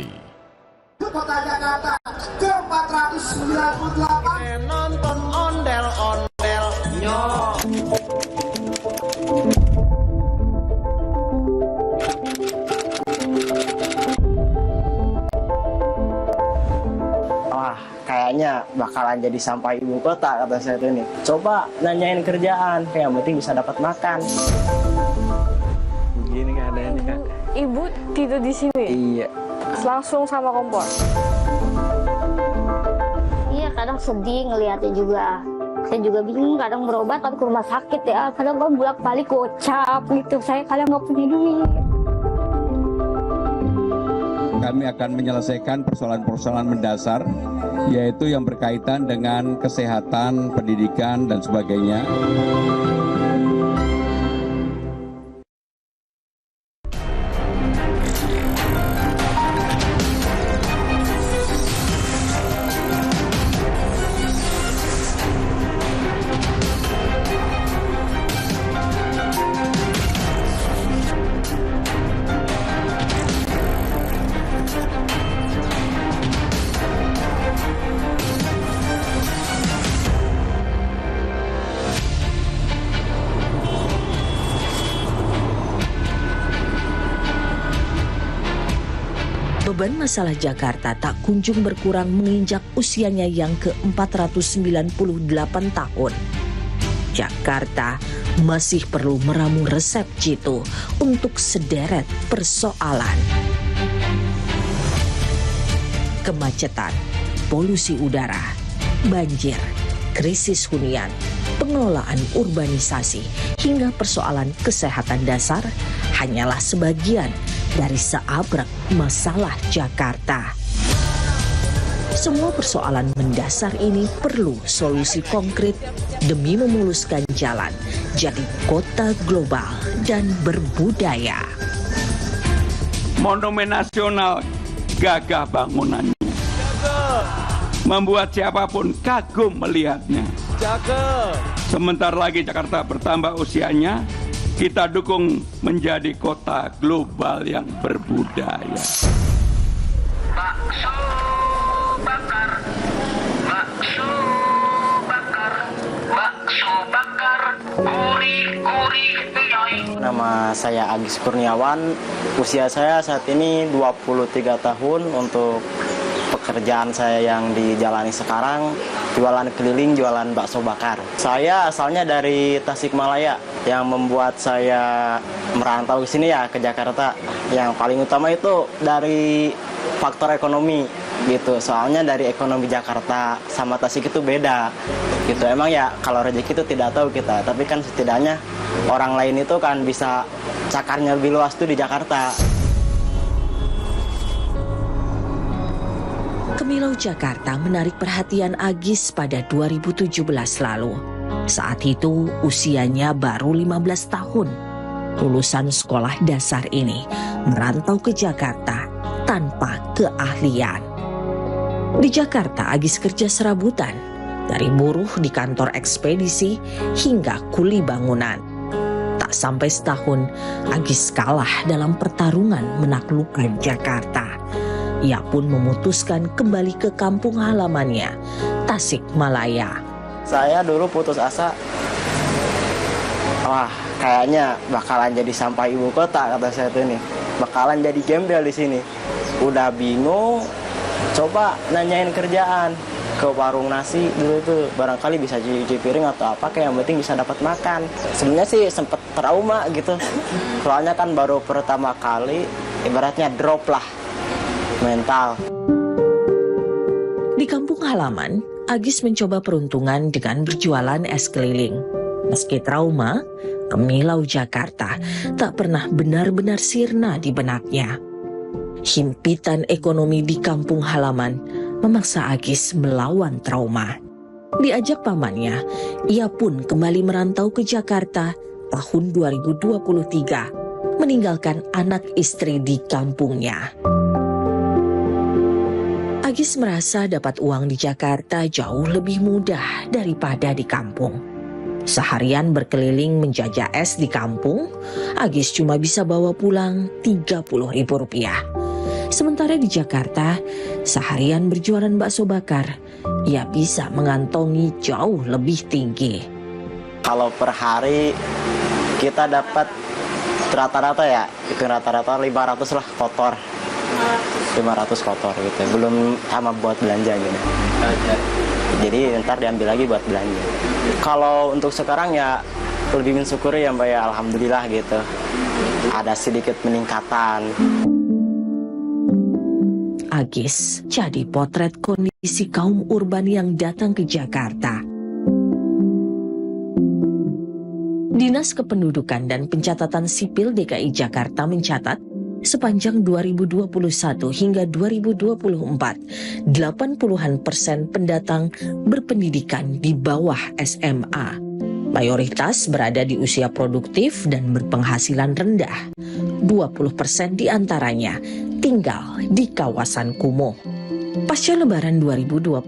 TV. Kota Jakarta ke 498. Nonton ondel-ondel nyok. Wah, kayaknya bakalan jadi sampah ibu kota, kata saya tuh ini. Coba nanyain kerjaan, yang penting bisa dapat makan. Begini keadaannya, Kak. Ibu tidur di sini? Iya. Langsung sama kompor? Iya, kadang sedih ngelihatnya juga. Saya juga bingung, kadang berobat tapi ke rumah sakit ya. Kadang bolak-balik gocap gitu. Saya kadang nggak punya duit. Kami akan menyelesaikan persoalan-persoalan mendasar, yaitu yang berkaitan dengan kesehatan, pendidikan, dan sebagainya. Beban masalah Jakarta tak kunjung berkurang menginjak usianya yang ke-498 tahun. Jakarta masih perlu meramu resep jitu untuk sederet persoalan. Kemacetan, polusi udara, banjir, krisis hunian, pengelolaan urbanisasi, hingga persoalan kesehatan dasar hanyalah sebagian dari seabrek masalah Jakarta. Semua persoalan mendasar ini perlu solusi konkret demi memuluskan jalan jadi kota global dan berbudaya. Monumen nasional gagah bangunannya, membuat siapapun kagum melihatnya. Sebentar lagi Jakarta bertambah usianya, kita dukung menjadi kota global yang berbudaya. Bakso bakar, bakso bakar, bakso bakar, gurih-gurih piyoy. Nama saya Agis Kurniawan, usia saya saat ini 23 tahun. Untuk pekerjaan saya yang dijalani sekarang, jualan keliling, jualan bakso bakar. Saya asalnya dari Tasikmalaya, yang membuat saya merantau ke sini ya, ke Jakarta. Yang paling utama itu dari faktor ekonomi gitu. Soalnya dari ekonomi Jakarta sama Tasik itu beda gitu. Emang ya kalau rezeki itu tidak tahu kita, tapi kan setidaknya orang lain itu kan bisa cakarnya lebih luas tuh di Jakarta. Kemilau Jakarta menarik perhatian Agis pada 2017 lalu. Saat itu usianya baru 15 tahun. Lulusan sekolah dasar ini merantau ke Jakarta tanpa keahlian. Di Jakarta Agis kerja serabutan, dari buruh di kantor ekspedisi hingga kuli bangunan. Tak sampai setahun, Agis kalah dalam pertarungan menaklukkan Jakarta. Ia pun memutuskan kembali ke kampung halamannya, Tasikmalaya. Saya dulu putus asa, wah kayaknya bakalan jadi sampah ibu kota, kata saya tuh ini. Bakalan jadi gembel di sini. Udah bingung, coba nanyain kerjaan ke warung nasi dulu tuh, barangkali bisa cuci piring atau apa, kayak yang penting bisa dapat makan. Sebenarnya sih sempet trauma gitu, soalnya kan baru pertama kali, ibaratnya drop lah mental. Di kampung halaman, Agis mencoba peruntungan dengan berjualan es keliling. Meski trauma, kemilau Jakarta tak pernah benar-benar sirna di benaknya. Himpitan ekonomi di kampung halaman memaksa Agis melawan trauma. Diajak pamannya, ia pun kembali merantau ke Jakarta tahun 2023, meninggalkan anak istri di kampungnya. Agis merasa dapat uang di Jakarta jauh lebih mudah daripada di kampung. Seharian berkeliling menjajah es di kampung, Agis cuma bisa bawa pulang Rp30.000. Sementara di Jakarta, seharian berjualan bakso bakar, ia bisa mengantongi jauh lebih tinggi. Kalau per hari kita dapat rata-rata ya, itu rata-rata 500 lah kotor. 500 kotor gitu, belum sama buat belanja gitu. Jadi ntar diambil lagi buat belanja. Kalau untuk sekarang ya lebih mensyukuri ya Mbak ya, alhamdulillah gitu. Ada sedikit peningkatan. Agis jadi potret kondisi kaum urban yang datang ke Jakarta. Dinas Kependudukan dan Pencatatan Sipil DKI Jakarta mencatat sepanjang 2021 hingga 2024, 80% pendatang berpendidikan di bawah SMA. Mayoritas berada di usia produktif dan berpenghasilan rendah. 20% diantaranya tinggal di kawasan kumuh. Pasca Lebaran 2025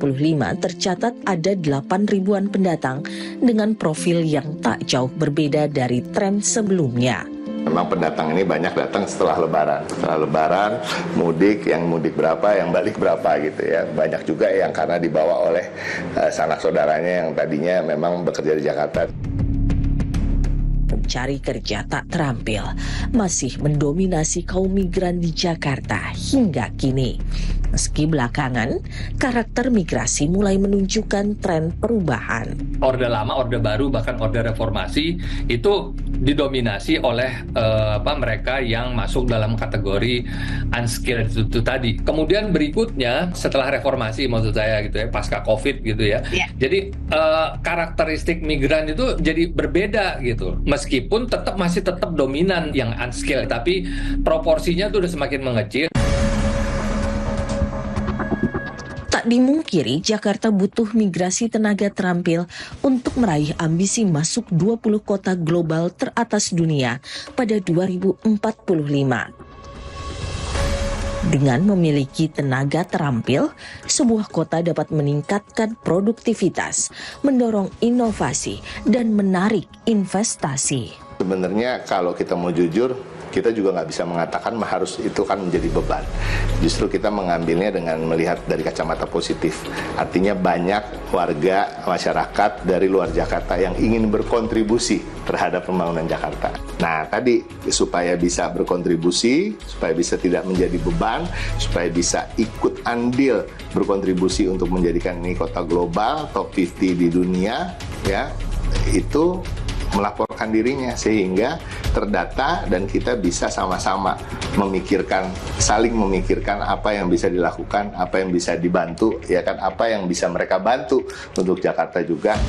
tercatat ada 8.000-an pendatang dengan profil yang tak jauh berbeda dari tren sebelumnya. Memang pendatang ini banyak datang setelah Lebaran. Setelah Lebaran, mudik, yang mudik berapa, yang balik berapa gitu ya. Banyak juga yang karena dibawa oleh sanak saudaranya yang tadinya memang bekerja di Jakarta. Mencari kerja tak terampil masih mendominasi kaum migran di Jakarta hingga kini. Meski belakangan, karakter migrasi mulai menunjukkan tren perubahan. Orde lama, orde baru, bahkan orde reformasi itu didominasi oleh mereka yang masuk dalam kategori unskilled itu tadi. Kemudian berikutnya setelah reformasi maksud saya gitu ya, pasca Covid gitu ya. Jadi karakteristik migran itu jadi berbeda gitu. Meskipun masih tetap dominan yang unskilled, tapi proporsinya tuh udah semakin mengecil. Tak dimungkiri, Jakarta butuh migrasi tenaga terampil untuk meraih ambisi masuk 20 kota global teratas dunia pada 2045. Dengan memiliki tenaga terampil, sebuah kota dapat meningkatkan produktivitas, mendorong inovasi, dan menarik investasi. Sebenarnya kalau kita mau jujur, kita juga nggak bisa mengatakan harus itu kan menjadi beban. Justru kita mengambilnya dengan melihat dari kacamata positif. Artinya banyak warga masyarakat dari luar Jakarta yang ingin berkontribusi terhadap pembangunan Jakarta. Nah tadi supaya bisa berkontribusi, supaya bisa tidak menjadi beban, supaya bisa ikut andil berkontribusi untuk menjadikan ini kota global, top 50 di dunia, ya itu melaporkan dirinya sehingga terdata dan kita bisa sama-sama saling memikirkan apa yang bisa dilakukan, apa yang bisa dibantu, ya kan, apa yang bisa mereka bantu untuk Jakarta juga.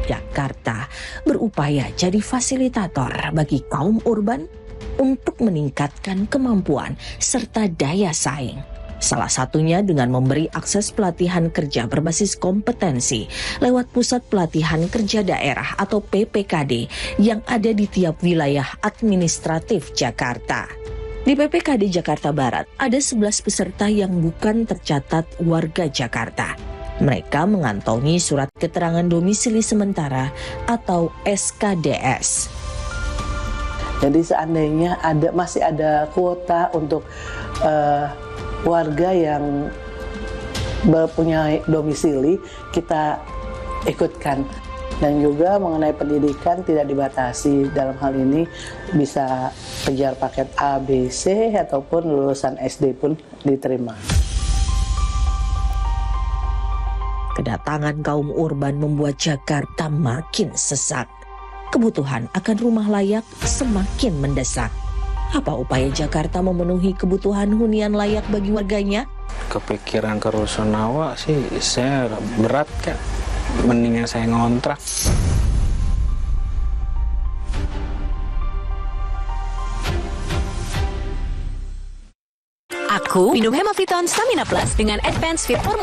Jakarta berupaya jadi fasilitator bagi kaum urban untuk meningkatkan kemampuan serta daya saing. Salah satunya dengan memberi akses pelatihan kerja berbasis kompetensi lewat Pusat Pelatihan Kerja Daerah atau PPKD yang ada di tiap wilayah administratif Jakarta. Di PPKD Jakarta Barat ada 11 peserta yang bukan tercatat warga Jakarta. Mereka mengantongi surat keterangan domisili sementara atau SKDS. Jadi seandainya masih ada kuota untuk warga yang punya domisili, kita ikutkan. Dan juga mengenai pendidikan tidak dibatasi. Dalam hal ini bisa kejar paket A, B, C ataupun lulusan SD pun diterima. Kedatangan kaum urban membuat Jakarta makin sesak. Kebutuhan akan rumah layak semakin mendesak. Apa upaya Jakarta memenuhi kebutuhan hunian layak bagi warganya? Kepikiran ke Rusunawa sih saya berat Kak. Mendingan saya ngontrak. Aku minum Hemaviton Stamina Plus dengan Advanced Fit Formula.